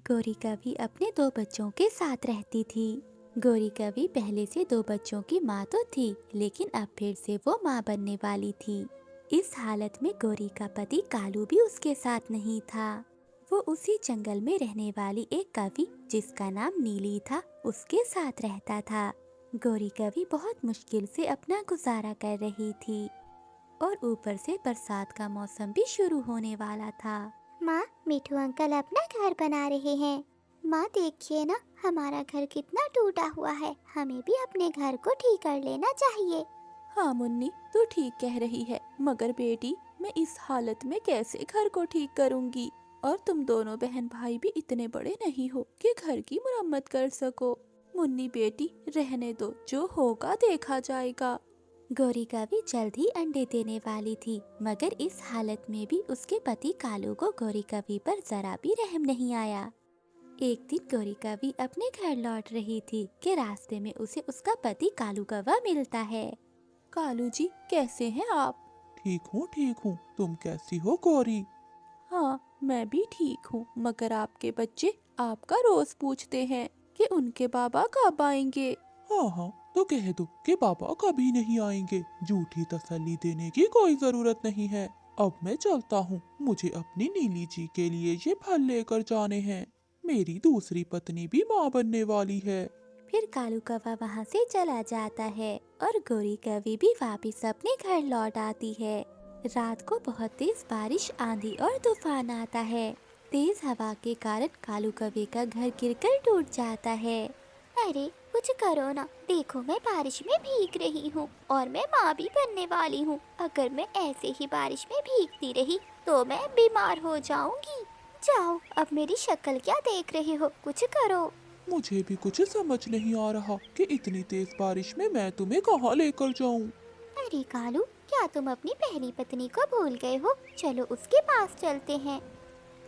गौरी कवि अपने दो बच्चों के साथ रहती थी। गौरी कवि पहले से दो बच्चों की माँ तो थी, लेकिन अब फिर से वो माँ बनने वाली थी। इस हालत में गौरी का पति कालू भी उसके साथ नहीं था। वो उसी जंगल में रहने वाली एक कवि जिसका नाम नीली था, उसके साथ रहता था। गौरी कवि बहुत मुश्किल से अपना गुजारा कर रही थी और ऊपर से बरसात का मौसम भी शुरू होने वाला था। माँ, मिठू अंकल अपना घर बना रहे हैं। माँ देखिए ना, हमारा घर कितना टूटा हुआ है। हमें भी अपने घर को ठीक कर लेना चाहिए। हाँ मुन्नी, तू ठीक कह रही है, मगर बेटी मैं इस हालत में कैसे घर को ठीक करूँगी? और तुम दोनों बहन भाई भी इतने बड़े नहीं हो कि घर की मरम्मत कर सको। मुन्नी बेटी रहने दो, जो होगा देखा जाएगा। गौरी कवि जल्द ही अंडे देने वाली थी, मगर इस हालत में भी उसके पति कालू को गौरी कवि पर जरा भी रहम नहीं आया। एक दिन गौरी कवि अपने घर लौट रही थी कि रास्ते में उसे उसका पति कालू कौवा मिलता है। कालू जी, कैसे हैं आप? ठीक हूँ। तुम कैसी हो गौरी? हाँ, मैं भी ठीक हूँ, मगर आपके बच्चे आपका रोज पूछते हैं कि उनके बाबा कब आएंगे। हाँ, तो कह दो कि पापा कभी नहीं आएंगे। झूठी तसल्ली देने की कोई जरूरत नहीं है। अब मैं चलता हूँ, मुझे अपनी नीली जी के लिए ये फल लेकर जाने हैं। मेरी दूसरी पत्नी भी माँ बनने वाली है। फिर कालू कौवा वहाँ से चला जाता है और गौरी कवि भी वापस अपने घर लौट आती है। रात को बहुत तेज बारिश, आंधी और तूफान आता है। तेज हवा के कारण कालू कवि का घर गिरकर टूट जाता है। अरे कुछ करो ना, देखो मैं बारिश में भीग रही हूँ और मैं माँ भी बनने वाली हूँ। अगर मैं ऐसे ही बारिश में भीगती रही तो मैं बीमार हो जाऊंगी। जाओ, अब मेरी शक्ल क्या देख रहे हो, कुछ करो। मुझे भी कुछ समझ नहीं आ रहा कि इतनी तेज बारिश में मैं तुम्हें कहाँ लेकर जाऊँ। अरे कालू, क्या तुम अपनी पहली पत्नी को भूल गए हो? चलो उसके पास चलते हैं।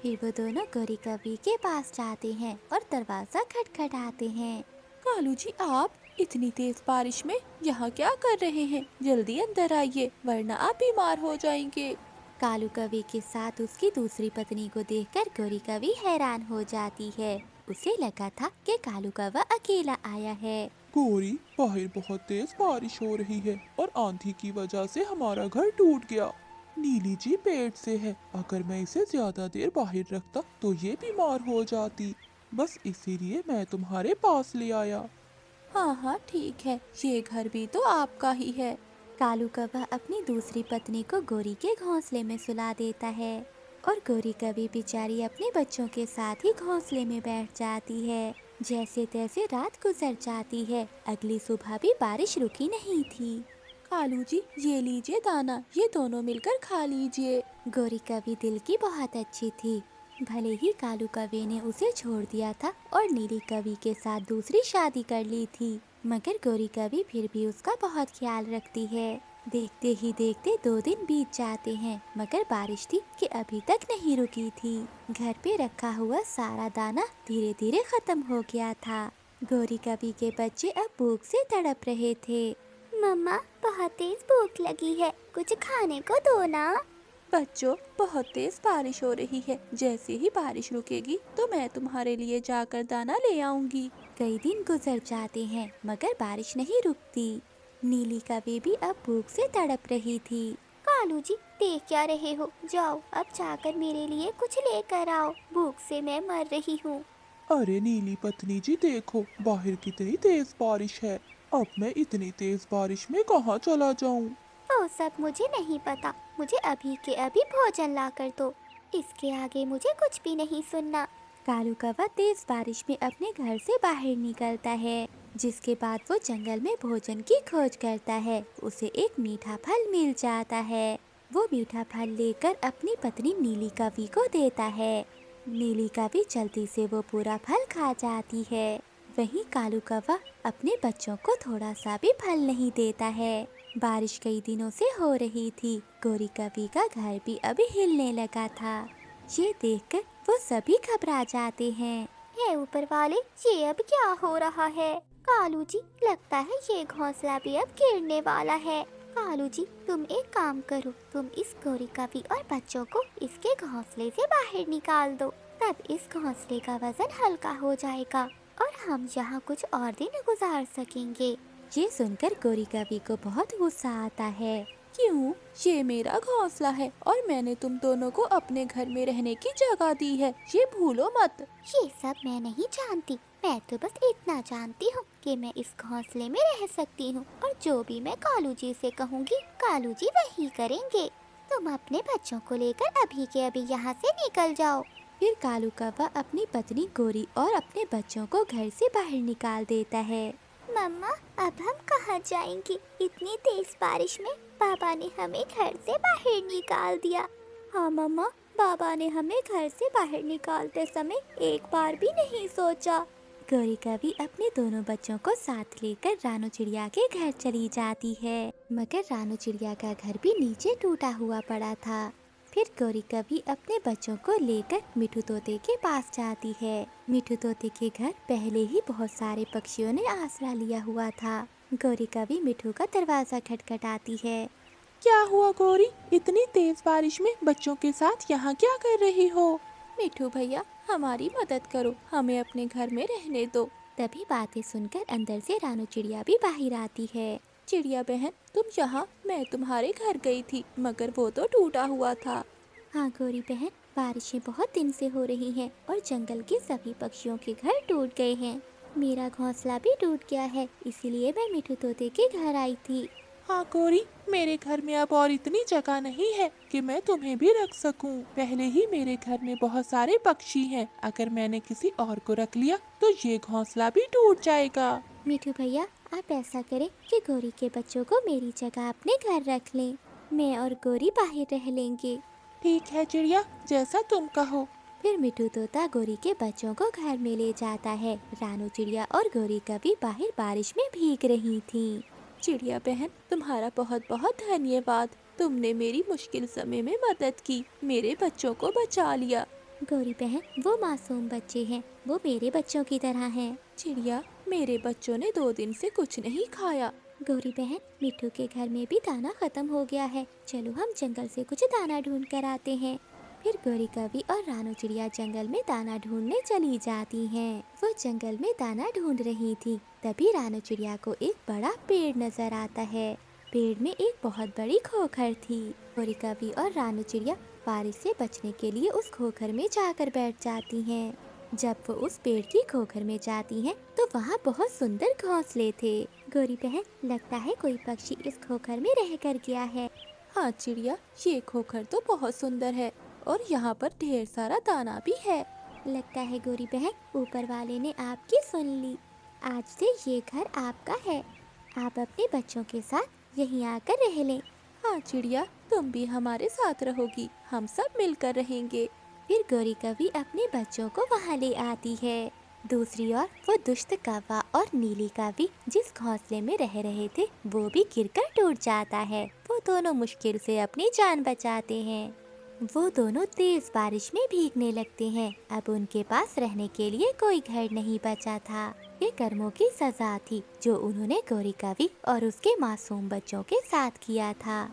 फिर वो दोनों गौरी कवि के पास जाते हैं और दरवाजा खटखटाते हैं। कालू जी, आप इतनी तेज बारिश में यहाँ क्या कर रहे हैं? जल्दी अंदर आइए, वरना आप बीमार हो जाएंगे। कालू कवि के साथ उसकी दूसरी पत्नी को देखकर गौरी कवि हैरान हो जाती है। उसे लगा था कि कालू कौवा अकेला आया है। गौरी, बाहर बहुत तेज बारिश हो रही है और आंधी की वजह से हमारा घर टूट गया। नीली जी पेट से है, अगर मैं इसे ज्यादा देर बाहर रखता तो ये बीमार हो जाती। बस इसीलिए मैं तुम्हारे पास ले आया। हाँ हाँ ठीक है, ये घर भी तो आपका ही है। कालू कौवा अपनी दूसरी पत्नी को गौरी के घोंसले में सुला देता है और गौरी कवि बेचारी अपने बच्चों के साथ ही घोंसले में बैठ जाती है। जैसे तैसे रात गुजर जाती है। अगली सुबह भी बारिश रुकी नहीं थी। कालू जी, ये लीजिए दाना, ये दोनों मिलकर खा लीजिए। गौरी कवि दिल की बहुत अच्छी थी। भले ही कालू कवि ने उसे छोड़ दिया था और नीली कवि के साथ दूसरी शादी कर ली थी, मगर गौरी कवि फिर भी उसका बहुत ख्याल रखती है। देखते ही देखते 2 दिन बीत जाते हैं, मगर बारिश थी कि अभी तक नहीं रुकी थी। घर पे रखा हुआ सारा दाना धीरे धीरे खत्म हो गया था। गौरी कवि के बच्चे अब भूख से तड़प रहे थे। मम्मा, बहुत तेज भूख लगी है, कुछ खाने को दो ना। बच्चों, बहुत तेज बारिश हो रही है। जैसे ही बारिश रुकेगी तो मैं तुम्हारे लिए जाकर दाना ले आऊंगी। कई दिन गुजर जाते हैं, मगर बारिश नहीं रुकती। नीली कवि भी अब भूख से तड़प रही थी। कालू जी, देख क्या रहे हो? जाओ, अब जाकर मेरे लिए कुछ लेकर आओ। भूख से मैं मर रही हूँ। अरे नीली पत्नी जी, देखो बाहर कितनी तेज बारिश है। अब मैं इतनी तेज बारिश में कहाँ चला जाऊँ? वो सब मुझे नहीं पता, मुझे अभी के अभी भोजन ला कर दो। इसके आगे मुझे कुछ भी नहीं सुनना। कालू कौवा तेज बारिश में अपने घर से बाहर निकलता है, जिसके बाद वो जंगल में भोजन की खोज करता है। उसे एक मीठा फल मिल जाता है। वो मीठा फल लेकर अपनी पत्नी नीली कवि को देता है। नीली कवि जल्दी से वो पूरा फल खा जाती है। वहीं कालू कौवा अपने बच्चों को थोड़ा सा भी फल नहीं देता है। बारिश कई दिनों से हो रही थी। गौरी कवि का घर भी अभी हिलने लगा था। ये देखकर वो सभी घबरा जाते हैं। हे ऊपर वाले, ये अब क्या हो रहा है? कालू जी, लगता है ये घोंसला भी अब गिरने वाला है। कालू जी, तुम एक काम करो, तुम इस गौरी कवि और बच्चों को इसके घोंसले से बाहर निकाल दो। तब इस घोंसले का वजन हल्का हो जाएगा और हम यहाँ कुछ और दिन गुजार सकेंगे। ये सुनकर गोरी कवि को बहुत गुस्सा आता है। क्यों? ये मेरा घोंसला है और मैंने तुम दोनों को अपने घर में रहने की जगह दी है, ये भूलो मत। ये सब मैं नहीं जानती, मैं तो बस इतना जानती हूँ कि मैं इस घोंसले में रह सकती हूँ और जो भी मैं कालू जी से कहूँगी कालू जी वही करेंगे। तुम अपने बच्चों को लेकर अभी के अभी यहाँ से निकल जाओ। फिर कालू कौवा अपनी पत्नी गोरी और अपने बच्चों को घर से बाहर निकाल देता है। मम्मा, अब हम कहाँ जाएंगे? इतनी तेज बारिश में पापा ने हमें घर से बाहर निकाल दिया। हाँ मम्मा, बाबा ने हमें घर से बाहर निकालते समय एक बार भी नहीं सोचा। गोरी कवि अपने दोनों बच्चों को साथ लेकर रानू चिड़िया के घर चली जाती है, मगर रानू चिड़िया का घर भी नीचे टूटा हुआ पड़ा था। फिर गोरी कवि अपने बच्चों को लेकर मिठू तोते के पास जाती है। मिठू तोते के घर पहले ही बहुत सारे पक्षियों ने आसरा लिया हुआ था। गोरी कवि मिठू का दरवाजा खटखटाती है। क्या हुआ गोरी, इतनी तेज बारिश में बच्चों के साथ यहाँ क्या कर रही हो? मिठू भैया, हमारी मदद करो, हमें अपने घर में रहने दो। तभी बातें सुनकर अंदर से रानू चिड़िया भी बाहर आती है। चिड़िया बहन, तुम यहाँ, मैं तुम्हारे घर गई थी मगर वो तो टूटा हुआ था। हाँ गोरी बहन, बारिशें बहुत दिन से हो रही हैं और जंगल के सभी पक्षियों के घर टूट गए हैं। मेरा घोंसला भी टूट गया है, इसीलिए मैं मिठू तोते के घर आई थी। हाँ गोरी, मेरे घर में अब और इतनी जगह नहीं है कि मैं तुम्हें भी रख सकूं। पहले ही मेरे घर में बहुत सारे पक्षी हैं। अगर मैंने किसी और को रख लिया तो ये घोंसला भी टूट जाएगा। मिठू भैया, आप ऐसा करें कि गोरी के बच्चों को मेरी जगह अपने घर रख लें। मैं और गोरी बाहर रह लेंगे। ठीक है चिड़िया, जैसा तुम कहो। फिर मिठू तोता गोरी के बच्चों को घर में ले जाता है। रानू चिड़िया और गोरी कवि बाहर बारिश में भीग रही थीं। चिड़िया बहन, तुम्हारा बहुत बहुत धन्यवाद। तुमने मेरी मुश्किल समय में मदद की, मेरे बच्चों को बचा लिया। गोरी बहन, वो मासूम बच्चे हैं, वो मेरे बच्चों की तरह हैं। चिड़िया, मेरे बच्चों ने 2 दिन से कुछ नहीं खाया। गोरी बहन, मिठू के घर में भी दाना खत्म हो गया है, चलो हम जंगल से कुछ दाना ढूंढ कर आते हैं। फिर गोरी कवि और रानू चिड़िया जंगल में दाना ढूंढने चली जाती हैं। वो जंगल में दाना ढूंढ रही थी, तभी रानू चिड़िया को एक बड़ा पेड़ नजर आता है। पेड़ में एक बहुत बड़ी खोखर थी। गोरी कवि और रानू चिड़िया बारिश से बचने के लिए उस खोखर में जाकर बैठ जाती हैं। जब वो उस पेड़ की खोखर में जाती हैं, तो वहाँ बहुत सुंदर घोंसले थे। गोरी बहन, लगता है कोई पक्षी इस खोखर में रह कर गया है। हाँ चिड़िया, ये खोखर तो बहुत सुंदर है और यहाँ पर ढेर सारा दाना भी है। लगता है गोरी बहन, ऊपर वाले ने आपकी सुन ली। आज से ये घर आपका है, आप अपने बच्चों के साथ यहीं आकर रह लें। हाँ चिड़िया, तुम भी हमारे साथ रहोगी, हम सब मिलकर रहेंगे। फिर गोरी कवि अपने बच्चों को वहाँ ले आती है। दूसरी ओर वो दुष्ट कौवा और नीली कवि जिस घोंसले में रह रहे थे, वो भी गिरकर टूट जाता है। वो दोनों मुश्किल से अपनी जान बचाते हैं। वो दोनों तेज बारिश में भीगने लगते हैं। अब उनके पास रहने के लिए कोई घर नहीं बचा था। ये कर्मों की सजा थी जो उन्होंने गोरी कवि और उसके मासूम बच्चों के साथ किया था।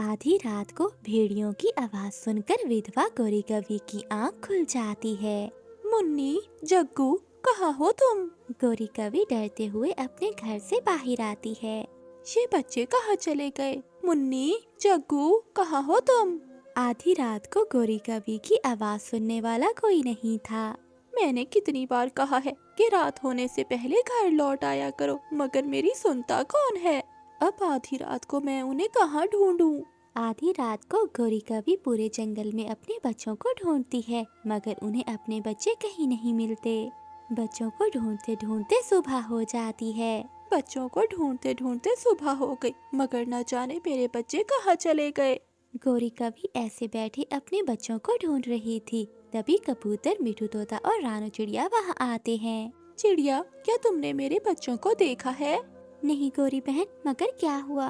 आधी रात को भेड़ियों की आवाज सुनकर विधवा गोरी कवि की आंख खुल जाती है। मुन्नी, जग्गू, कहाँ हो तुम? गोरी कवि डरते हुए अपने घर से बाहर आती है। ये बच्चे कहाँ चले गए? मुन्नी, जग्गू, कहाँ हो तुम? आधी रात को गोरी कवि की आवाज सुनने वाला कोई नहीं था। मैंने कितनी बार कहा है कि रात होने से पहले घर लौट आया करो, मगर मेरी सुनता कौन है? अब आधी रात को मैं उन्हें कहाँ ढूंढूं? आधी रात को गोरी कवि पूरे जंगल में अपने बच्चों को ढूंढती है, मगर उन्हें अपने बच्चे कहीं नहीं मिलते। बच्चों को ढूंढते ढूंढते सुबह हो जाती है। बच्चों को ढूंढते ढूंढते सुबह हो गई, मगर न जाने मेरे बच्चे कहाँ चले गए। गोरी कवि ऐसे बैठी अपने बच्चों को ढूंढ रही थी, तभी कबूतर, मिठू तोता और रानू चिड़िया वहाँ आते हैं। चिड़िया, क्या तुमने मेरे बच्चों को देखा है? नहीं गोरी बहन, मगर क्या हुआ?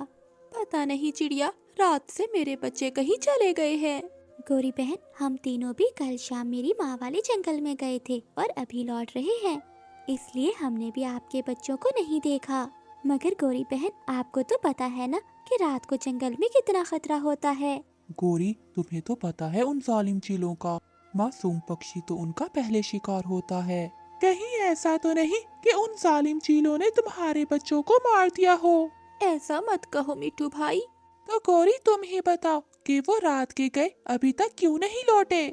पता नहीं चिड़िया, रात से मेरे बच्चे कहीं चले गए हैं। गोरी बहन, हम तीनों भी कल शाम मेरी माँ वाले जंगल में गए थे और अभी लौट रहे हैं, इसलिए हमने भी आपके बच्चों को नहीं देखा। मगर गोरी बहन, आपको तो पता है ना कि रात को जंगल में कितना खतरा होता है। गोरी, तुम्हें तो पता है उन जालिम चीलों का। मासूम पक्षी तो उनका पहले शिकार होता है। कहीं ऐसा तो नहीं कि उन जालिम चीलों ने तुम्हारे बच्चों को मार दिया हो? ऐसा मत कहो मिट्टू भाई। तो गोरी, तुम ही बताओ कि वो रात के गए अभी तक क्यों नहीं लौटे?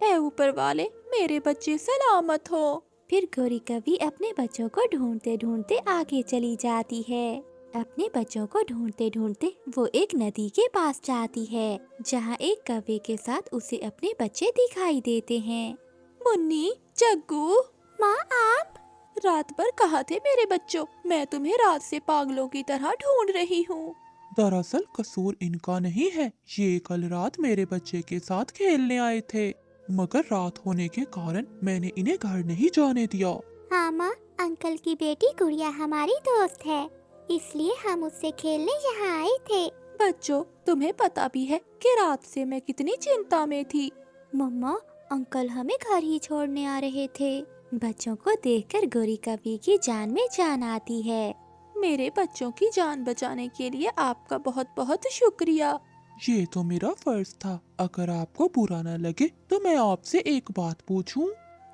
ऐ ऊपर वाले, मेरे बच्चे सलामत हो। फिर गोरी कवि अपने बच्चों को ढूंढते ढूंढते आगे चली जाती है। अपने बच्चों को ढूंढते ढूंढते वो एक नदी के पास जाती है, जहाँ एक कौवे के साथ उसे अपने बच्चे दिखाई देते हैं। मुन्नी, जग्गू, माँ आप? रात भर कहाँ थे मेरे बच्चों? मैं तुम्हें रात से पागलों की तरह ढूंढ रही हूँ। दरअसल कसूर इनका नहीं है। ये कल रात मेरे बच्चे के साथ खेलने आए थे, मगर रात होने के कारण मैंने इन्हें घर नहीं जाने दिया। हाँ माँ, अंकल की बेटी गुड़िया हमारी दोस्त है, इसलिए हम उससे खेलने यहाँ आए थे। बच्चों, तुम्हें पता भी है कि रात से मैं कितनी चिंता में थी। मम्मा, अंकल हमें घर ही छोड़ने आ रहे थे। बच्चों को देखकर गोरी कवि की जान में जान आती है। मेरे बच्चों की जान बचाने के लिए आपका बहुत बहुत शुक्रिया। ये तो मेरा फर्ज था। अगर आपको बुरा न लगे तो मैं आपसे एक बात पूछूं?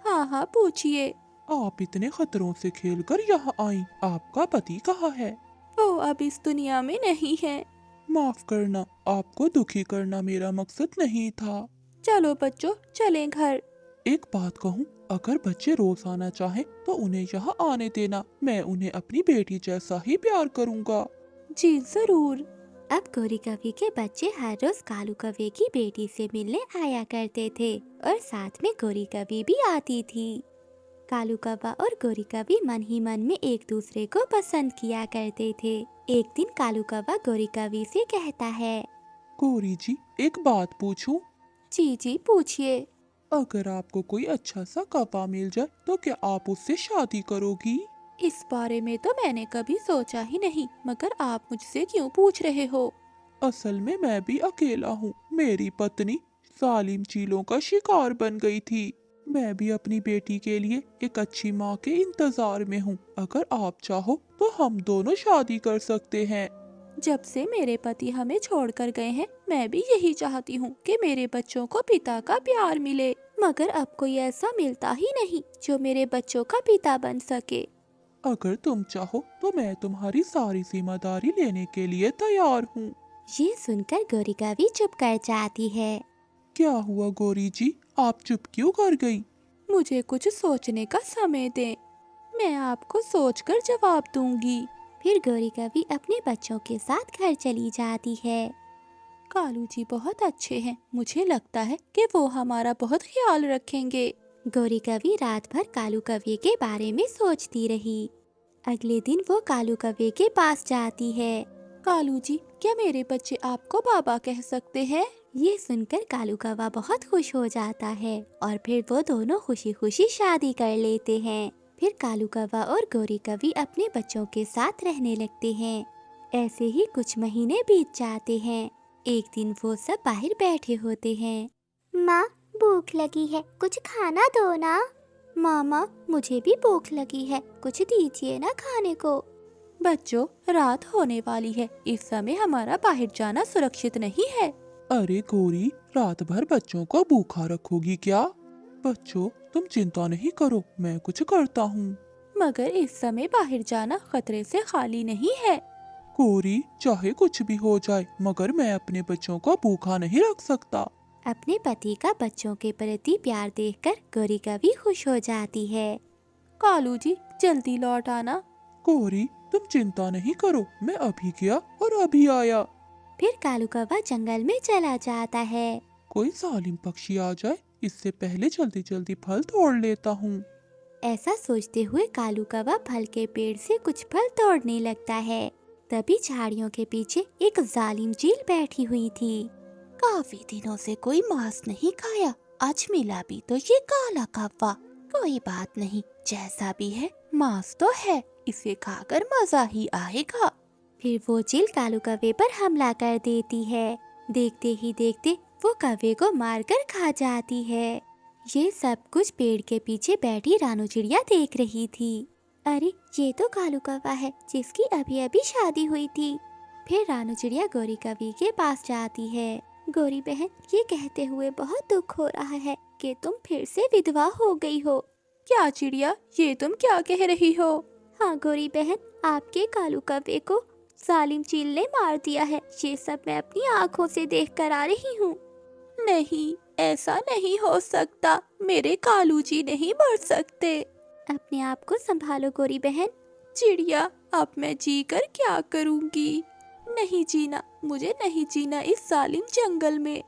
हाँ हाँ, पूछिए। आप इतने खतरों से खेलकर यहाँ आई, आपका पति कहाँ है? वो अब इस दुनिया में नहीं है। माफ करना, आपको दुखी करना मेरा मकसद नहीं था। चलो बच्चों, चलें घर। एक बात कहूँ, अगर बच्चे रोज आना चाहें तो उन्हें यहाँ आने देना। मैं उन्हें अपनी बेटी जैसा ही प्यार करूँगा। जी जरूर। अब गोरी कवि के बच्चे हर रोज कालू कौवे की बेटी से मिलने आया करते थे और साथ में गोरी कवि भी आती थी। कालू कौवा और गोरी कवि मन ही मन में एक दूसरे को पसंद किया करते थे। एक दिन कालू कौवा गोरी कवि से कहता है, गोरी जी, एक बात पूछूं? जी जी, पूछिए। अगर आपको कोई अच्छा सा कौवा मिल जाए तो क्या आप उससे शादी करोगी? इस बारे में तो मैंने कभी सोचा ही नहीं, मगर आप मुझसे क्यों पूछ रहे हो? असल में मैं भी अकेला हूँ। मेरी पत्नी जालिम चीलों का शिकार बन गई थी। मैं भी अपनी बेटी के लिए एक अच्छी माँ के इंतजार में हूँ। अगर आप चाहो तो हम दोनों शादी कर सकते हैं। जब से मेरे पति हमें छोड़कर गए हैं, मैं भी यही चाहती हूँ कि मेरे बच्चों को पिता का प्यार मिले, मगर अब कोई ऐसा मिलता ही नहीं जो मेरे बच्चों का पिता बन सके। अगर तुम चाहो तो मैं तुम्हारी सारी जिम्मेदारी लेने के लिए तैयार हूँ। ये सुनकर गोरी कवि चुप कर जाती है। क्या हुआ गोरी जी, आप चुप क्यों कर गई? मुझे कुछ सोचने का समय दें, मैं आपको सोचकर जवाब दूंगी। फिर गोरी कवि अपने बच्चों के साथ घर चली जाती है। कालू जी बहुत अच्छे हैं, मुझे लगता है कि वो हमारा बहुत ख्याल रखेंगे। गोरी कवि रात भर कालू कौवे के बारे में सोचती रही। अगले दिन वो कालू कौवे के पास जाती है। कालू जी, क्या मेरे बच्चे आपको बाबा कह सकते हैं? ये सुनकर कालू कौवा बहुत खुश हो जाता है और फिर वो दोनों खुशी खुशी शादी कर लेते हैं। फिर कालू कौवा और गोरी कवि अपने बच्चों के साथ रहने लगते हैं। ऐसे ही कुछ महीने बीत जाते हैं। एक दिन वो सब बाहर बैठे होते हैं। माँ, भूख लगी है, कुछ खाना दो ना। मामा, मुझे भी भूख लगी है, कुछ दीजिए ना खाने को। बच्चों, रात होने वाली है, इस समय हमारा बाहर जाना सुरक्षित नहीं है। अरे गोरी, रात भर बच्चों को भूखा रखोगी क्या? बच्चों, तुम चिंता नहीं करो, मैं कुछ करता हूँ। मगर इस समय बाहर जाना खतरे से खाली नहीं है। गोरी, चाहे कुछ भी हो जाए, मगर मैं अपने बच्चों को भूखा नहीं रख सकता। अपने पति का बच्चों के प्रति प्यार देखकर गोरी कवि खुश हो जाती है। कालू जी, जल्दी लौट आना। गोरी, तुम चिंता नहीं करो, मैं अभी गया और अभी आया। फिर कालू कौवा जंगल में चला जाता है। कोई जालिम पक्षी आ जाए, इससे पहले जल्दी जल्दी फल तोड़ लेता हूँ। ऐसा सोचते हुए कालू कौवा फल के पेड़ से कुछ फल तोड़ने लगता है। तभी झाड़ियों के पीछे एक जालिम चील बैठी हुई थी। काफी दिनों से कोई मांस नहीं खाया, आज मिला भी तो ये काला कौवा। कोई बात नहीं, जैसा भी है मांस तो है, इसे खाकर मजा ही आएगा। फिर वो चील कालू कौवे पर हमला कर देती है। देखते ही देखते वो कौवे को मारकर खा जाती है। ये सब कुछ पेड़ के पीछे बैठी रानू चिड़िया देख रही थी। अरे, ये तो कालू कौवा है जिसकी अभी अभी शादी हुई थी। फिर रानू चिड़िया गोरी कवि के पास जाती है। गौरी बहन, ये कहते हुए बहुत दुख हो रहा है कि तुम फिर से विधवा हो गई हो। क्या चिड़िया, ये तुम क्या कह रही हो? हाँ गौरी बहन, आपके कालू कौवे को जालिम चील ने मार दिया है। ये सब मैं अपनी आंखों से देख कर आ रही हूँ। नहीं, ऐसा नहीं हो सकता। मेरे कालू जी नहीं मर सकते। अपने आप को संभालो गौरी बहन। चिड़िया, अब मैं जी कर क्या करूँगी? नहीं जीना, मुझे नहीं जीना इस जालिम जंगल में।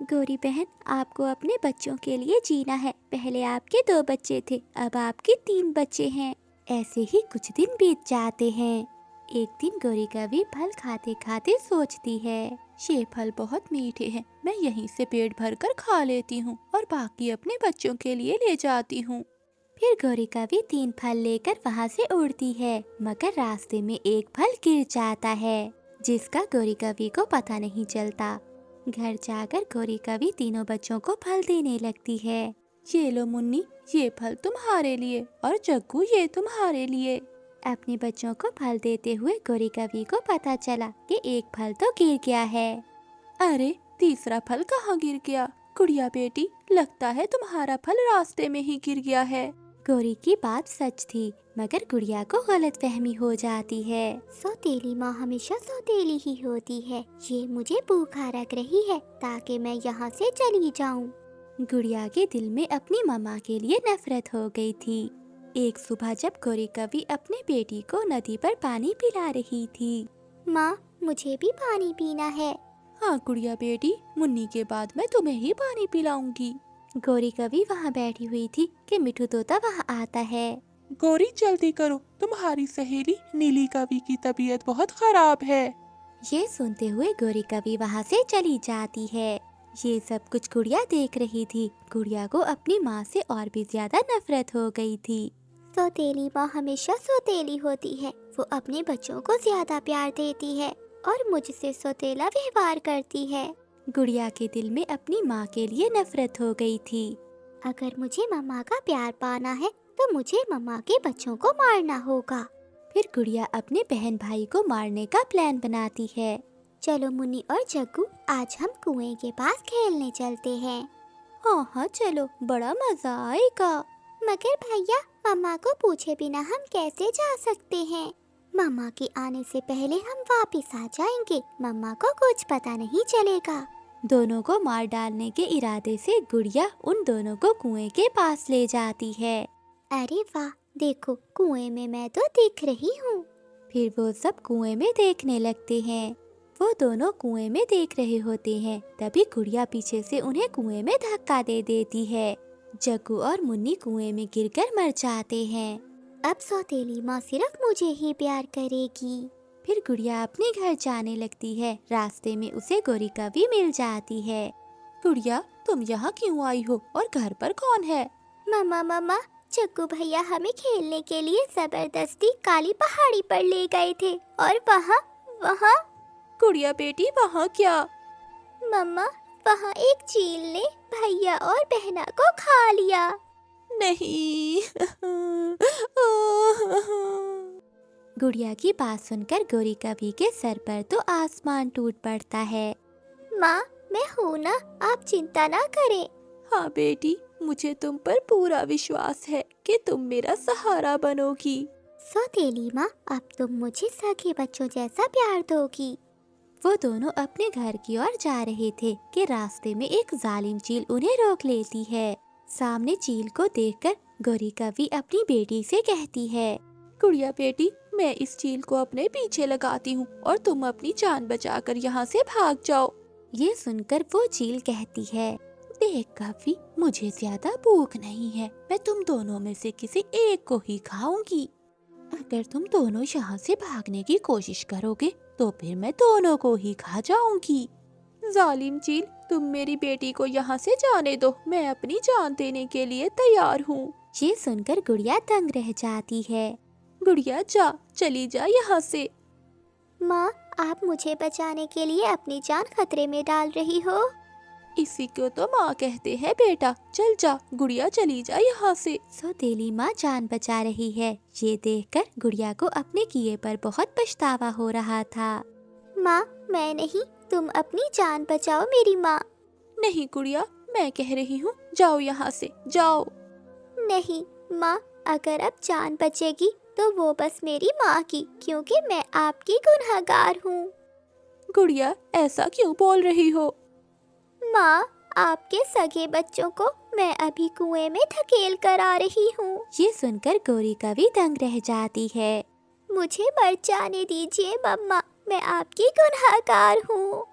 गौरी बहन, आपको अपने बच्चों के लिए जीना है। पहले आपके 2 बच्चे थे, अब आपके 3 बच्चे हैं। ऐसे ही कुछ दिन बीत जाते हैं। एक दिन गौरी कभी फल खाते खाते सोचती है, ये फल बहुत मीठे हैं, मैं यहीं से पेट भर कर खा लेती हूँ और बाकी अपने बच्चों के लिए ले जाती हूँ। फिर गौरी कभी 3 फल लेकर वहाँ से उड़ती है, मगर रास्ते में एक फल गिर जाता है, जिसका गौरी कभी को पता नहीं चलता। घर जाकर गौरी कभी तीनों बच्चों को फल देने लगती है। ये लो मुन्नी, ये फल तुम्हारे लिए, और जग्गू ये तुम्हारे लिए। अपने बच्चों को फल देते हुए गौरी कभी को पता चला कि एक फल तो गिर गया है। अरे, तीसरा फल कहाँ गिर गया? गुड़िया बेटी, लगता है तुम्हारा फल रास्ते में ही गिर गया है। गौरी की बात सच थी, मगर गुड़िया को गलतफहमी हो जाती है। सौतेली माँ हमेशा सौतेली ही होती है। ये मुझे भूखा रख रही है ताकि मैं यहाँ से चली जाऊँ। गुड़िया के दिल में अपनी मम्मा के लिए नफरत हो गई थी। एक सुबह जब गौरी कभी अपने बेटी को नदी पर पानी पिला रही थी। माँ, मुझे भी पानी पीना है। हाँ गुड़िया बेटी, मुन्नी के बाद मैं तुम्हें ही पानी पिलाऊंगी। गौरी कभी वहाँ बैठी हुई थी कि मिठू तोता वहाँ आता है। गौरी जल्दी करो, तुम्हारी सहेली नीली कवि की तबीयत बहुत खराब है। ये सुनते हुए गौरी कभी वहाँ से चली जाती है। ये सब कुछ गुड़िया देख रही थी। गुड़िया को अपनी माँ से और भी ज्यादा नफरत हो गई थी। सौतेली माँ हमेशा सौतेली होती है। वो अपने बच्चों को ज्यादा प्यार देती है और मुझसे सौतेला व्यवहार करती है। गुड़िया के दिल में अपनी माँ के लिए नफरत हो गई थी। अगर मुझे मम्मा का प्यार पाना है तो मुझे मम्मा के बच्चों को मारना होगा। फिर गुड़िया अपने बहन भाई को मारने का प्लान बनाती है। चलो मुन्नी और जग्गू, आज हम कुएं के पास खेलने चलते हैं। हाँ हाँ चलो, बड़ा मजा आएगा। मगर भैया, मम्मा को पूछे बिना हम कैसे जा सकते हैं? मम्मा के आने से पहले हम वापस आ जाएंगे। मम्मा को कुछ पता नहीं चलेगा। दोनों को मार डालने के इरादे से गुड़िया उन दोनों को कुएं के पास ले जाती है। अरे वाह, देखो कुएं में मैं तो दिख रही हूँ। फिर वो सब कुएं में देखने लगते हैं। वो दोनों कुएं में देख रहे होते हैं, तभी गुड़िया पीछे से उन्हें कुएं में धक्का दे देती है। जग्गू और मुन्नी कुएं में गिरकर मर जाते हैं। अब सौतेली माँ सिर्फ मुझे ही प्यार करेगी। फिर गुड़िया अपने घर जाने लगती है। रास्ते में उसे गौरी कभी मिल जाती है। गुड़िया, तुम यहाँ क्यों आई हो और घर पर कौन है? मम्मा मम्मा, जग्गू भैया हमें खेलने के लिए जबरदस्ती काली पहाड़ी पर ले गए थे और वहाँ गुड़िया बेटी, वहाँ क्या? मम्मा, वहाँ एक चील ने भैया और बहना को खा लिया। नहीं। गुड़िया की बात सुनकर गौरी कभी के सर पर तो आसमान टूट पड़ता है। माँ, मैं हूँ ना, आप चिंता ना करें। हाँ बेटी, मुझे तुम पर पूरा विश्वास है कि तुम मेरा सहारा बनोगी। सौतेली माँ, अब तुम मुझे सगे बच्चों जैसा प्यार दोगी। वो दोनों अपने घर की ओर जा रहे थे कि रास्ते में एक जालिम चील उन्हें रोक लेती है। सामने चील को देखकर गौरी कभी अपनी बेटी से कहती है, गुड़िया बेटी, मैं इस चील को अपने पीछे लगाती हूँ और तुम अपनी जान बचाकर यहाँ से भाग जाओ। ये सुनकर वो चील कहती है, देख कभी, मुझे ज्यादा भूख नहीं है, मैं तुम दोनों में से किसी एक को ही खाऊंगी। अगर तुम दोनों यहाँ से भागने की कोशिश करोगे तो फिर मैं दोनों को ही खा जाऊंगी। जालिम चील, तुम मेरी बेटी को यहाँ से जाने दो, मैं अपनी जान देने के लिए तैयार हूँ। ये सुनकर गुड़िया दंग रह जाती है। गुड़िया जा, चली जा यहाँ से। माँ, आप मुझे बचाने के लिए अपनी जान खतरे में डाल रही हो। इसी को तो माँ कहते हैं बेटा। चल जा गुड़िया, चली जा यहाँ से। सौतेली माँ जान बचा रही है। ये देखकर गुड़िया को अपने किए पर बहुत पछतावा हो रहा था। माँ, मैं नहीं, तुम अपनी जान बचाओ मेरी माँ। नहीं गुड़िया, मैं कह रही हूँ जाओ यहाँ से, जाओ। नहीं माँ, अगर अब जान बचेगी तो वो बस मेरी माँ की, क्योंकि मैं आपकी गुनहगार हूँ। गुड़िया ऐसा क्यों बोल रही हो? माँ, आपके सगे बच्चों को मैं अभी कुएं में धकेल कर आ रही हूँ। ये सुनकर गौरी कवि दंग रह जाती है। मुझे मर जाने दीजिए मम्मा, मैं आपकी गुनहगार हूँ।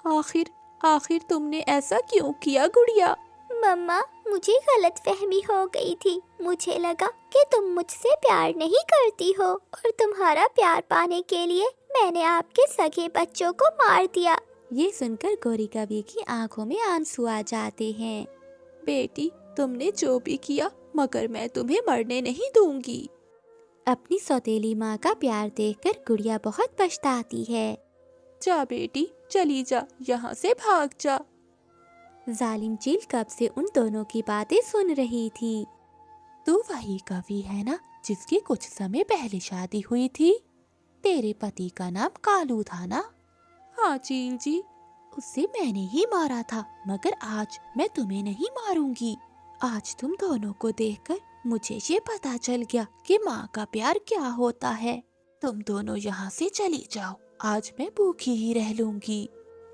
आखिर आखिर तुमने ऐसा क्यों किया गुड़िया? मम्मा, मुझे गलतफहमी हो गई थी। मुझे लगा कि तुम मुझसे प्यार नहीं करती हो और तुम्हारा प्यार पाने के लिए मैंने आपके सगे बच्चों को मार दिया। ये सुनकर गौरी कवि की आंखों में आंसू आ जाते हैं। बेटी, तुमने जो भी किया मगर मैं तुम्हें मरने नहीं दूंगी। अपनी सौतेली माँ का प्यार देखकर गुड़िया बहुत पछताती है। जा बेटी, चली जा, यहाँ से भाग जा। जालिम चील कब से उन दोनों की बातें सुन रही थी। तू वही कवि है ना जिसकी कुछ समय पहले शादी हुई थी? तेरे पति का नाम कालू था ना? हाँ चील जी, उसे मैंने ही मारा था, मगर आज मैं तुम्हें नहीं मारूंगी। आज तुम दोनों को देखकर मुझे ये पता चल गया कि माँ का प्यार क्या होता है। तुम दोनों यहाँ से चली जाओ, आज मैं भूखी ही रह लूंगी।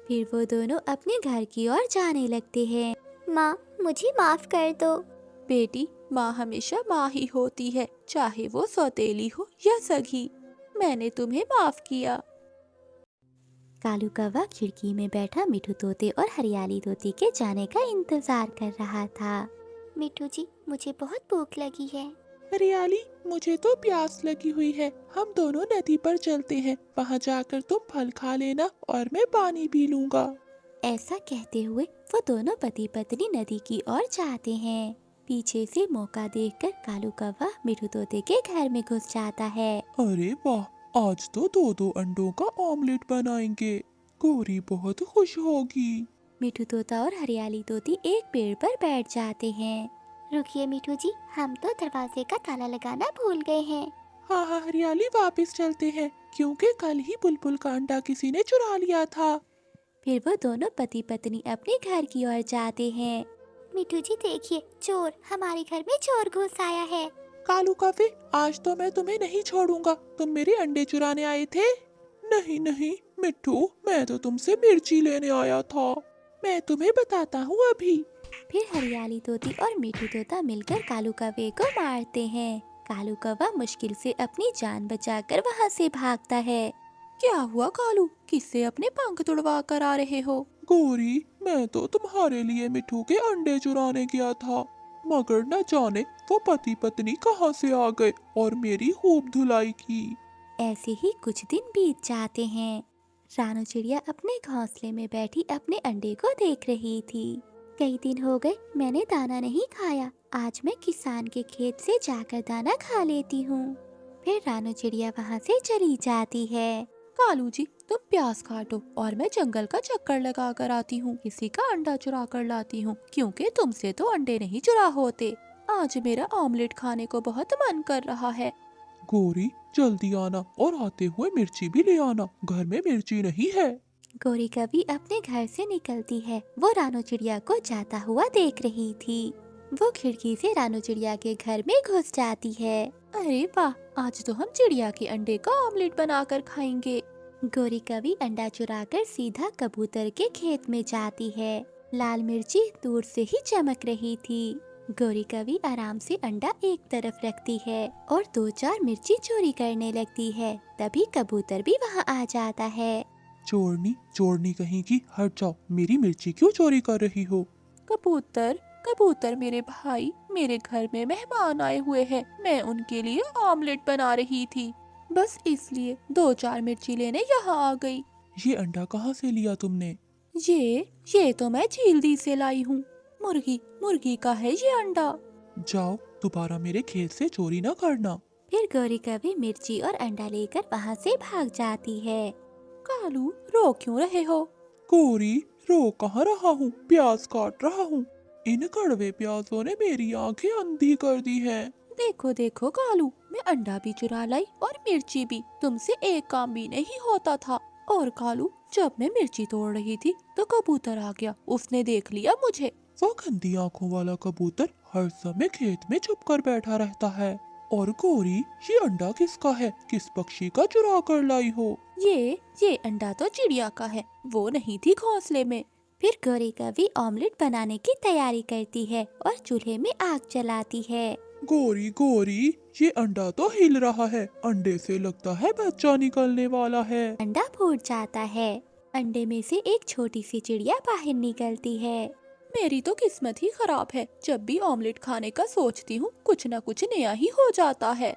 फिर वो दोनों अपने घर की ओर जाने लगते हैं। माँ, मुझे माफ कर दो। बेटी, माँ हमेशा माँ ही होती है, चाहे वो सौतेली हो या सगी। मैंने तुम्हें माफ किया। कालू कौवा खिड़की में बैठा मिठू तोते और हरियाली तोती के जाने का इंतजार कर रहा था। मिठू जी, मुझे बहुत भूख लगी है। हरियाली, मुझे तो प्यास लगी हुई है। हम दोनों नदी पर चलते हैं, वहाँ जाकर तुम फल खा लेना और मैं पानी पी लूंगा। ऐसा कहते हुए वो दोनों पति पत्नी नदी की ओर जाते हैं। पीछे से मौका देखकर कालू कौवा मिठू तोते के घर में घुस जाता है। अरे वाह, आज तो दो दो अंडों का ऑमलेट बनाएंगे। गौरी बहुत खुश होगी। मिठू तोता और हरियाली तोती एक पेड़ पर बैठ जाते हैं। रुकिए मिठू जी, हम तो दरवाजे का ताला लगाना भूल गए हैं। हाँ हाँ हरियाली, वापस चलते हैं क्योंकि कल ही बुलबुल का अंडा किसी ने चुरा लिया था। फिर वो दोनों पति पत्नी अपने घर की ओर जाते हैं। मिठू जी देखिए, चोर, हमारे घर में चोर घुस आया है। कालू काफे, आज तो मैं तुम्हें नहीं छोड़ूंगा। तुम मेरे अंडे चुराने आए थे? नहीं नहीं मिट्टू, मैं तो तुमसे मिर्ची लेने आया था। मैं तुम्हें बताता हूँ अभी। फिर हरियाली तोती और मिठू तोता मिलकर कालू कौवे को मारते हैं। कालू कौवा मुश्किल से अपनी जान बचाकर वहाँ से भागता है। क्या हुआ कालू, किससे अपने पंख तुड़वा कर आ रहे हो? गौरी, मैं तो तुम्हारे लिए मिट्टू के अंडे चुराने गया था, मगर न जाने वो पति पत्नी कहाँ से आ गए और मेरी खूब धुलाई की। ऐसे ही कुछ दिन बीत जाते हैं। रानू चिड़िया अपने घोंसले में बैठी अपने अंडे को देख रही थी। कई दिन हो गए मैंने दाना नहीं खाया, आज मैं किसान के खेत से जाकर दाना खा लेती हूँ। फिर रानू चिड़िया वहाँ से चली जाती है। कालू जी, तुम प्याज काटो और मैं जंगल का चक्कर लगा कर आती हूँ, किसी का अंडा चुरा कर लाती हूँ, क्योंकि तुमसे तो अंडे नहीं चुरा होते। आज मेरा ऑमलेट खाने को बहुत मन कर रहा है। गौरी, जल्दी आना और आते हुए मिर्ची भी ले आना, घर में मिर्ची नहीं है। गौरी कभी अपने घर से निकलती है। वो रानू चिड़िया को जाता हुआ देख रही थी। वो खिड़की से रानू चिड़िया के घर में घुस जाती है। अरे वाह, आज तो हम चिड़िया के अंडे का ऑमलेट बनाकर खाएंगे। गौरी कभी अंडा चुराकर सीधा कबूतर के खेत में जाती है। लाल मिर्ची दूर से ही चमक रही थी। गौरी कभी आराम से अंडा एक तरफ रखती है और 2-4 मिर्ची चोरी करने लगती है। तभी कबूतर भी वहाँ आ जाता है। चोरनी चोरनी कहीं की, हट जाओ, मेरी मिर्ची क्यों चोरी कर रही हो? कबूतर कबूतर मेरे भाई, मेरे घर में मेहमान आए हुए हैं, मैं उनके लिए ऑमलेट बना रही थी, बस इसलिए 2-4 मिर्ची लेने यहाँ आ गई। ये अंडा कहाँ से लिया तुमने? ये तो मैं झीलदी से लाई हूँ। मुर्गी का है ये अंडा। जाओ, दोबारा मेरे खेत से चोरी न करना। फिर गौरी कभी मिर्ची और अंडा लेकर वहाँ से भाग जाती है। कालू, रो क्यों रहे हो? गौरी, रो कहाँ रहा हूँ, प्याज काट रहा हूँ। इन कड़वे प्याजों ने मेरी आंखें अंधी कर दी हैं। देखो देखो कालू, मैं अंडा भी चुरा लाई और मिर्ची भी, तुमसे एक काम भी नहीं होता था और कालू, जब मैं मिर्ची तोड़ रही थी तो कबूतर आ गया। उसने देख लिया मुझे। वो गंदी आंखों वाला कबूतर हर समय खेत में छुप कर बैठा रहता है। और गौरी, ये अंडा किसका है? किस पक्षी का चुरा कर लाई हो? ये अंडा तो चिड़िया का है, वो नहीं थी घोंसले में। फिर गौरी कभी ऑमलेट बनाने की तैयारी करती है और चूल्हे में आग जलाती है। गौरी गौरी, ये अंडा तो हिल रहा है। अंडे से लगता है बच्चा निकलने वाला है। अंडा फूट जाता है। अंडे में से एक छोटी सी चिड़िया बाहर निकलती है। मेरी तो किस्मत ही खराब है, जब भी ऑमलेट खाने का सोचती हूँ कुछ न कुछ नया ही हो जाता है।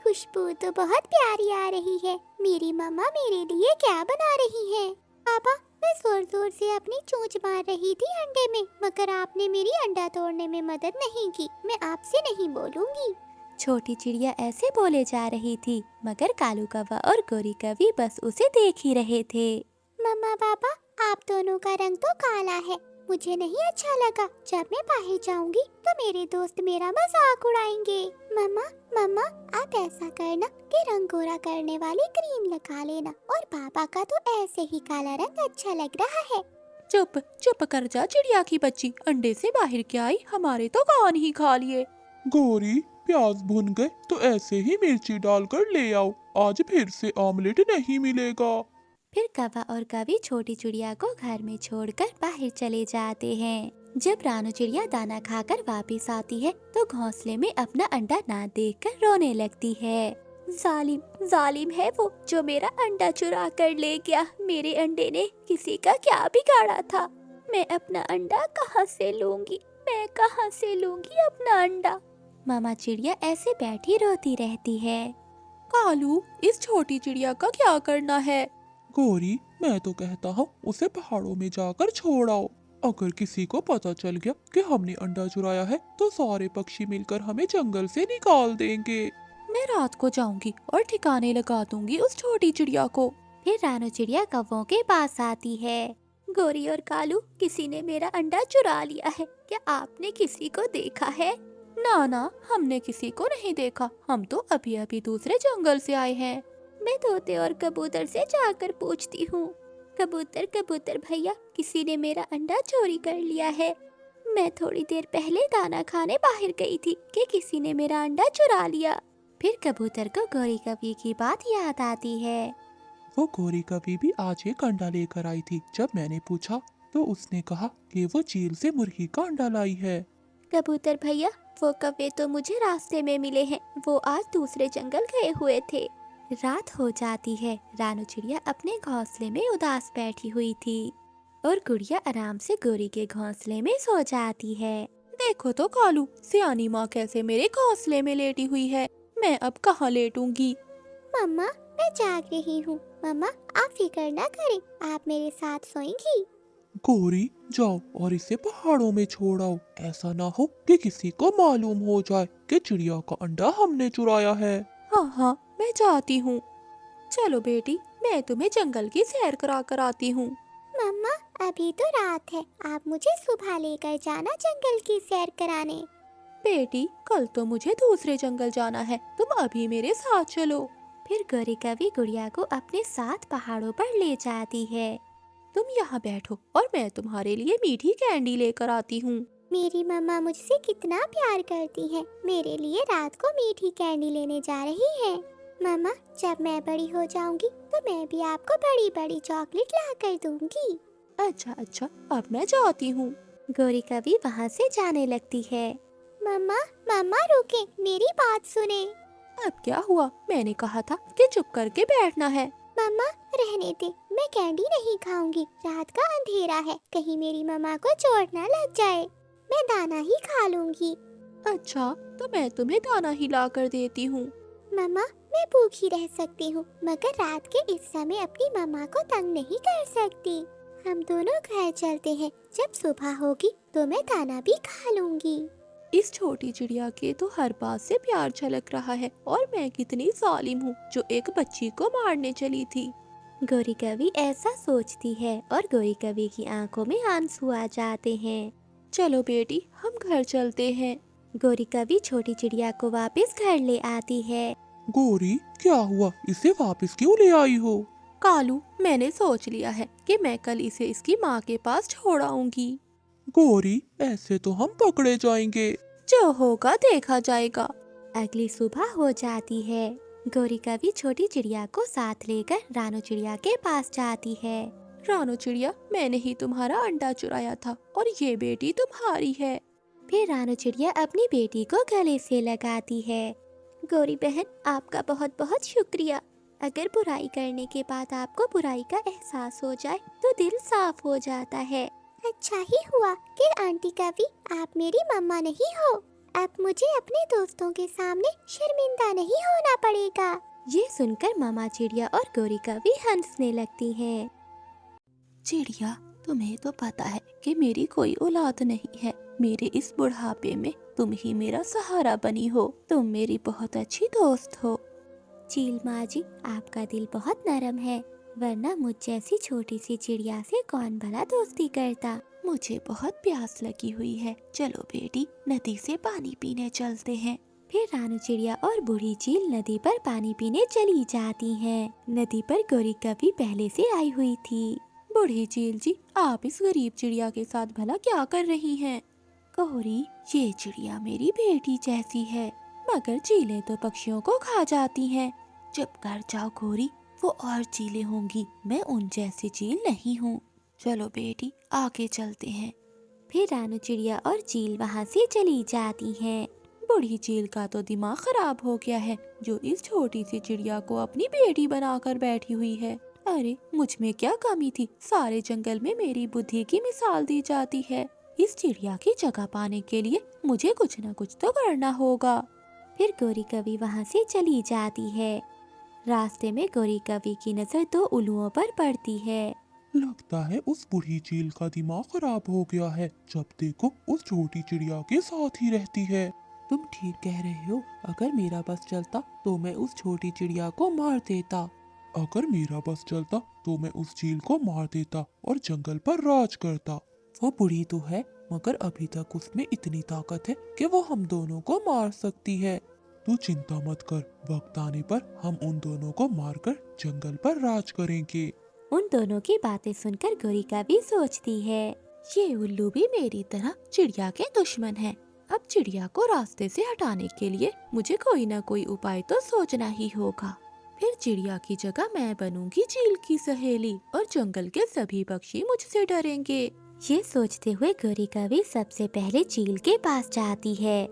खुशबू तो बहुत प्यारी आ रही है। मेरी मम्मा मेरे लिए क्या बना रही है? पापा, मैं जोर जोर से अपनी चोंच मार रही थी अंडे में, मगर आपने मेरी अंडा तोड़ने में मदद नहीं की। मैं आपसे नहीं बोलूंगी। छोटी चिड़िया ऐसे बोले जा रही थी, मगर कालू कौवा और गौरी कौवी बस उसे देख ही रहे थे। मम्मा पापा, आप दोनों का रंग तो काला है। मुझे नहीं अच्छा लगा। जब मैं बाहर जाऊंगी तो मेरे दोस्त मेरा मजाक उड़ाएंगे। मम्मा मम्मा, आप ऐसा करना कि रंग गोरा करने वाली क्रीम लगा लेना। और पापा का तो ऐसे ही काला रंग अच्छा लग रहा है। चुप चुप कर जा चिड़िया की बच्ची, अंडे से बाहर क्या आई? हमारे तो कान ही खा लिए। गौरी, प्याज भुन गए तो ऐसे ही मिर्ची डालकर ले आओ। आज फिर से ऑमलेट नहीं मिलेगा। फिर कौवा और कौवी छोटी चिड़िया को घर में छोड़कर बाहर चले जाते हैं। जब रानू चिड़िया दाना खाकर वापस आती है तो घोंसले में अपना अंडा ना देखकर रोने लगती है। जालिम जालिम है वो जो मेरा अंडा चुरा कर ले गया। मेरे अंडे ने किसी का क्या बिगाड़ा था? मैं अपना अंडा कहाँ से लूंगी? मैं कहाँ से लूंगी अपना अंडा? मामा चिड़िया ऐसे बैठी रोती रहती है। कालू, इस छोटी चिड़िया का क्या करना है? गौरी, मैं तो कहता हूँ उसे पहाड़ों में जाकर छोड़ आओ। अगर किसी को पता चल गया कि हमने अंडा चुराया है तो सारे पक्षी मिलकर हमें जंगल से निकाल देंगे। मैं रात को जाऊंगी और ठिकाने लगा दूंगी उस छोटी चिड़िया को। फिर रानू चिड़िया कौवों के पास आती है। गौरी और कालू, किसी ने मेरा अंडा चुरा लिया है। क्या आपने किसी को देखा है? ना ना, हमने किसी को नहीं देखा। हम तो अभी अभी दूसरे जंगल से आए हैं। मैं तोते और कबूतर से जाकर पूछती हूँ। कबूतर कबूतर भैया, किसी ने मेरा अंडा चोरी कर लिया है। मैं थोड़ी देर पहले दाना खाने बाहर गई थी कि किसी ने मेरा अंडा चुरा लिया। फिर कबूतर को गौरी कौवी की बात याद आती है। वो गौरी कभी भी आज एक अंडा लेकर आई थी। जब मैंने पूछा तो उसने कहा कि वो झील से मुर्गी का अंडा लाई है। कबूतर भैया, वो कौवे तो मुझे रास्ते में मिले हैं। वो आज दूसरे जंगल गए हुए थे। रात हो जाती है। रानू चिड़िया अपने घोंसले में उदास बैठी हुई थी और गुड़िया आराम से गौरी के घोंसले में सो जाती है। देखो तो कालू, सियानी माँ कैसे मेरे घोंसले में लेटी हुई है। मैं अब कहाँ लेटूंगी? मम्मा, मैं जाग रही हूँ। मम्मा, आप फिक्र ना करें, आप मेरे साथ सोएंगी। गौरी, जाओ और इसे पहाड़ों में छोड़ आओ। ऐसा ना हो कि किसी को मालूम हो जाए कि चिड़िया का अंडा हमने चुराया है। हाँ हाँ, मैं जाती हूँ। चलो बेटी, मैं तुम्हें जंगल की सैर करा कर आती हूँ। मम्मा, अभी तो रात है। आप मुझे सुबह लेकर जाना जंगल की सैर कराने। बेटी, कल तो मुझे दूसरे जंगल जाना है, तुम अभी मेरे साथ चलो। फिर गौरी कौवी गुड़िया को अपने साथ पहाड़ों पर ले जाती है। तुम यहाँ बैठो और मैं तुम्हारे लिए मीठी कैंडी लेकर आती हूँ। मेरी मम्मा मुझसे कितना प्यार करती है, मेरे लिए रात को मीठी कैंडी लेने जा रही है। मम्मा, जब मैं बड़ी हो जाऊंगी तो मैं भी आपको बड़ी बड़ी चॉकलेट ला कर दूंगी। अच्छा अच्छा, अब मैं जाती हूँ। गौरी कौवी वहाँ से जाने लगती है। मम्मा मम्मा रुके, मेरी बात सुने। अब क्या हुआ? मैंने कहा था कि चुप करके बैठना है। मम्मा, रहने दे, मैं कैंडी नहीं खाऊंगी। रात का अंधेरा है, कहीं मेरी मम्मा को चोट ना लग जाए। मैं दाना ही खा लूंगी। अच्छा, तो मैं तुम्हें दाना ही ला कर देती हूँ। मम्मा, मैं भूखी रह सकती हूँ, मगर रात के इस समय अपनी मम्मा को तंग नहीं कर सकती। हम दोनों घर चलते हैं, जब सुबह होगी तो मैं दाना भी खा लूंगी। इस छोटी चिड़िया के तो हर बात से प्यार झलक रहा है, और मैं कितनी जालिम हूँ जो एक बच्ची को मारने चली थी। गौरी कौवी ऐसा सोचती है और गौरी कौवी की आंखों में आंसू आ जाते हैं। चलो बेटी, हम घर चलते हैं। गौरी कौवी छोटी चिड़िया को वापस घर ले आती है। गोरी, क्या हुआ? इसे वापस क्यों ले आई हो? कालू, मैंने सोच लिया है कि मैं कल इसे इसकी माँ के पास छोड़ आऊंगी। गोरी, ऐसे तो हम पकड़े जाएंगे। जो होगा देखा जाएगा। अगली सुबह हो जाती है। गौरी कवि छोटी चिड़िया को साथ लेकर रानू चिड़िया के पास जाती है। रानू चिड़िया, मैंने ही तुम्हारा अंडा चुराया था और ये बेटी तुम्हारी है। फिर रानू चिड़िया अपनी बेटी को गले से लगाती है। गौरी बहन, आपका बहुत बहुत शुक्रिया। अगर बुराई करने के बाद आपको बुराई का एहसास हो जाए तो दिल साफ हो जाता है। अच्छा ही हुआ कि आंटी कवि आप मेरी मम्मा नहीं हो। अब मुझे अपने दोस्तों के सामने शर्मिंदा नहीं होना पड़ेगा। ये सुनकर मामा चिड़िया और गौरी कवि हंसने लगती हैं। चिड़िया, तुम्हें तो पता है कि मेरी कोई औलाद नहीं है। मेरे इस बुढ़ापे में तुम ही मेरा सहारा बनी हो। तुम मेरी बहुत अच्छी दोस्त हो। चील माँ जी, आपका दिल बहुत नरम है, वरना मुझ जैसी छोटी सी चिड़िया से कौन भला दोस्ती करता। मुझे बहुत प्यास लगी हुई है। चलो बेटी, नदी से पानी पीने चलते हैं। फिर रानू चिड़िया और बूढ़ी चील नदी पर पानी पीने चली जाती हैं। नदी पर गौरी कवि पहले से आई हुई थी। बूढ़ी चील जी, आप इस गरीब चिड़िया के साथ भला क्या कर रही हैं? गौरी, ये चिड़िया मेरी बेटी जैसी है, मगर चीलें तो पक्षियों को खा जाती हैं। चुप कर जाओ गौरी, वो और चीलें होंगी, मैं उन जैसी चील नहीं हूँ। चलो बेटी, आगे चलते हैं। फिर रानू चिड़िया और चील वहाँ से चली जाती हैं। बूढ़ी चील का तो दिमाग खराब हो गया है, जो इस छोटी सी चिड़िया को अपनी बेटी बनाकर बैठी हुई है। अरे, मुझ में क्या कमी थी? सारे जंगल में मेरी बुद्धि की मिसाल दी जाती है। इस चिड़िया की जगह पाने के लिए मुझे कुछ न कुछ तो करना होगा। फिर गौरी कवि वहाँ से चली जाती है। रास्ते में गौरी कवि की नजर दो उल्लुओं पर पड़ती है। लगता है उस बूढ़ी चील का दिमाग खराब हो गया है। जब देखो उस छोटी चिड़िया के साथ ही रहती है। तुम ठीक कह रहे हो। अगर मेरा बस चलता तो मैं उस छोटी चिड़िया को मार देता। अगर मेरा बस चलता तो मैं उस चील को मार देता और जंगल पर राज करता। वो बूढ़ी तो है, मगर अभी तक उसमें इतनी ताकत है कि वो हम दोनों को मार सकती है। तू चिंता मत कर, वक्त आने पर हम उन दोनों को मारकर जंगल पर राज करेंगे। उन दोनों की बातें सुनकर गौरी कवि सोचती है, ये उल्लू भी मेरी तरह चिड़िया के दुश्मन है। अब चिड़िया को रास्ते से हटाने के लिए मुझे कोई ना कोई उपाय तो सोचना ही होगा। फिर चिड़िया की जगह मैं बनूंगी चील की सहेली और जंगल के सभी पक्षी मुझसे डरेंगे। ये सोचते हुए गौरी कवि सबसे पहले चील के पास जाती है।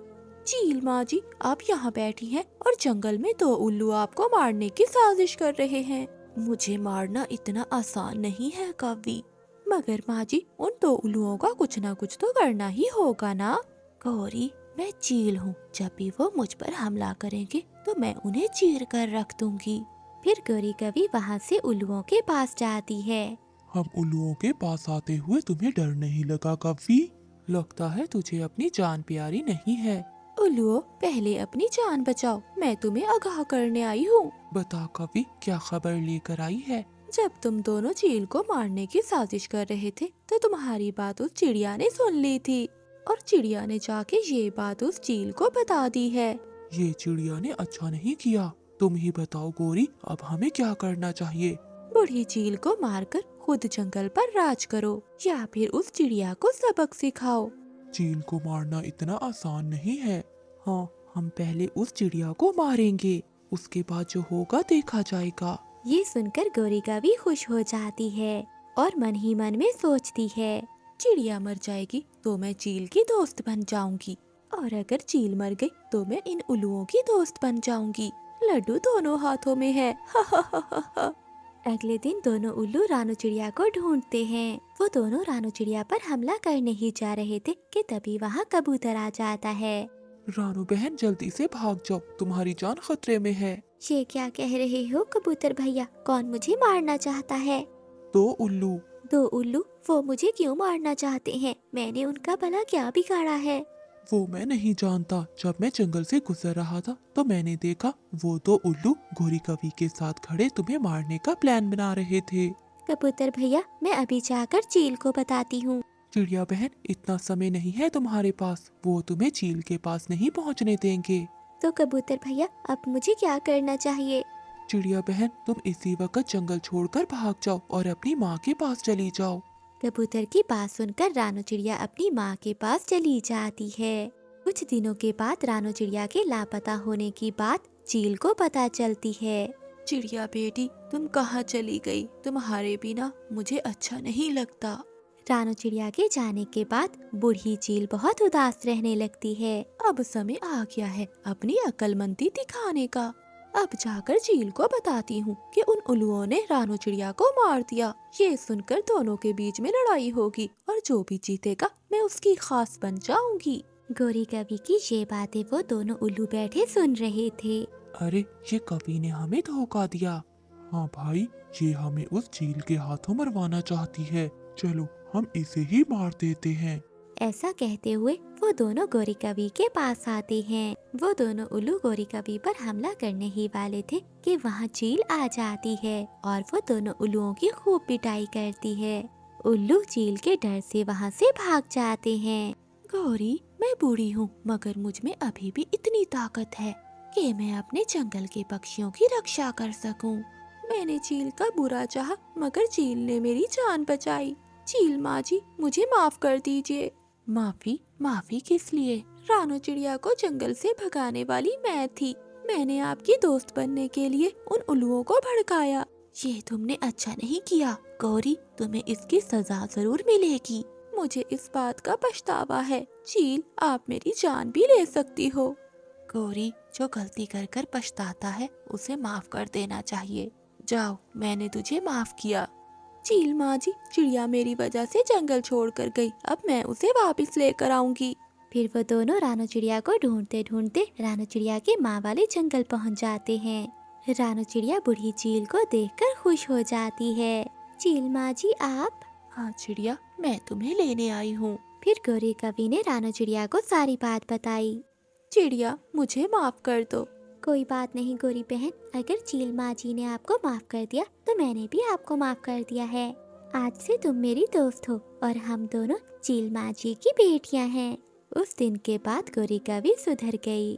चील माँ जी, आप यहाँ बैठी हैं और जंगल में दो उल्लू आपको मारने की साजिश कर रहे हैं। मुझे मारना इतना आसान नहीं है कवि। मगर माँ जी, उन दो उल्लुओं का कुछ ना कुछ तो करना ही होगा ना। गौरी, मैं चील हूँ, जब भी वो मुझ पर हमला करेंगे तो मैं उन्हें चीर कर रख दूंगी। फिर गौरी कवि वहाँ से उल्लुओं के पास जाती है। हम उल्लुओं के पास आते हुए तुम्हें डर नहीं लगा कवि? लगता है तुझे अपनी जान प्यारी नहीं है। उल्लुओं, पहले अपनी जान बचाओ, मैं तुम्हें आगाह करने आई हूँ। बता कवि, क्या खबर लेकर आई है? जब तुम दोनों चील को मारने की साजिश कर रहे थे तो तुम्हारी बात उस चिड़िया ने सुन ली थी और चिड़िया ने जाके ये बात उस चील को बता दी है। ये चिड़िया ने अच्छा नहीं किया। तुम ही बताओ गौरी, अब हमें क्या करना चाहिए? बूढ़ी चील को मारकर खुद जंगल पर राज करो या फिर उस चिड़िया को सबक सिखाओ। चील को मारना इतना आसान नहीं है। हाँ, हम पहले उस चिड़िया को मारेंगे, उसके बाद जो होगा देखा जाएगा। ये सुनकर गौरी कवि खुश हो जाती है और मन ही मन में सोचती है, चिड़िया मर जाएगी तो मैं चील की दोस्त बन जाऊंगी, और अगर चील मर गई तो मैं इन उल्लुओं की दोस्त बन जाऊंगी। लड्डू दोनों हाथों में है। अगले दिन दोनों उल्लू रानू चिड़िया को ढूंढते हैं। वो दोनों रानू चिड़िया पर हमला करने ही जा रहे थे कि तभी वहाँ कबूतर आ जाता है। रानू बहन, जल्दी से भाग जाओ, तुम्हारी जान खतरे में है। ये क्या कह रहे हो कबूतर भैया? कौन मुझे मारना चाहता है? दो उल्लू। दो उल्लू? वो मुझे क्यों मारना चाहते हैं? मैंने उनका भला क्या बिगाड़ा है? वो मैं नहीं जानता। जब मैं जंगल से गुजर रहा था तो मैंने देखा वो दो उल्लू गौरी कवि के साथ खड़े तुम्हें मारने का प्लान बना रहे थे। कबूतर भैया, मैं अभी जाकर चील को बताती हूँ। चिड़िया बहन, इतना समय नहीं है तुम्हारे पास। वो तुम्हें चील के पास नहीं पहुंचने देंगे। तो कबूतर भैया अब मुझे क्या करना चाहिए? चिड़िया बहन, तुम इसी वक्त जंगल छोड़कर भाग जाओ और अपनी माँ के पास चली जाओ। कबूतर की बात सुनकर रानो चिड़िया अपनी माँ के पास चली जाती है। कुछ दिनों के बाद रानो चिड़िया के लापता होने की बात चील को पता चलती है। चिड़िया बेटी, तुम कहाँ चली गई? तुम्हारे बिना मुझे अच्छा नहीं लगता। रानो चिड़िया के जाने के बाद बूढ़ी चील बहुत उदास रहने लगती है। अब समय आ गया है अपनी अक्लमंदी दिखाने का। अब जाकर चील को बताती हूँ कि उन उल्लुओं ने रानो चिड़िया को मार दिया। ये सुनकर दोनों के बीच में लड़ाई होगी और जो भी जीतेगा मैं उसकी खास बन जाऊंगी। गोरी कवि की ये बातें वो दोनों उल्लू बैठे सुन रहे थे। अरे, ये कवि ने हमें धोखा दिया। हाँ भाई, ये हमें उस चील के हाथों मरवाना चाहती है। चलो हम इसे ही मार देते हैं। ऐसा कहते हुए वो दोनों गोरी कवि के पास आते हैं। वो दोनों उल्लू गोरी कवि पर हमला करने ही वाले थे कि वहाँ चील आ जाती है और वो दोनों उल्लुओं की खूब पिटाई करती है। उल्लू चील के डर से वहाँ से भाग जाते हैं। गौरी, मैं बूढ़ी हूँ मगर मुझ में अभी भी इतनी ताकत है कि मैं अपने जंगल के पक्षियों की रक्षा कर सकूं। मैंने चील का बुरा चाहा मगर चील ने मेरी जान बचाई। चील माँ जी, मुझे माफ कर दीजिए। माफी? माफी किस लिए? रानो चिड़िया को जंगल से भगाने वाली मैं थी। मैंने आपकी दोस्त बनने के लिए उन उल्लुओं को भड़काया। ये तुमने अच्छा नहीं किया। गौरी, तुम्हें इसकी सजा जरूर मिलेगी। मुझे इस बात का पछतावा है। चील, आप मेरी जान भी ले सकती हो। गौरी, जो गलती कर कर पछताता है उसे माफ कर देना चाहिए। जाओ, मैंने तुझे माफ किया। चील माँ जी, चिड़िया मेरी वजह से जंगल छोड़ कर गई। अब मैं उसे वापस लेकर आऊंगी। फिर वो दोनों रानो चिड़िया को ढूंढते ढूंढते रानो चिड़िया के माँ वाले जंगल पहुँच जाते हैं। रानो चिड़िया बूढ़ी चील को देखकर खुश हो जाती है। चील माँ जी आप? हाँ चिड़िया, मैं तुम्हें लेने आई हूँ। फिर गोरी कवि ने रानो चिड़िया को सारी बात बताई। चिड़िया, मुझे माफ कर दो। कोई बात नहीं गोरी बहन, अगर चील माँ जी ने आपको माफ कर दिया तो मैंने भी आपको माफ कर दिया है। आज से तुम मेरी दोस्त हो और हम दोनों चील माँ जी की बेटियां हैं। उस दिन के बाद गोरी कवि सुधर गई।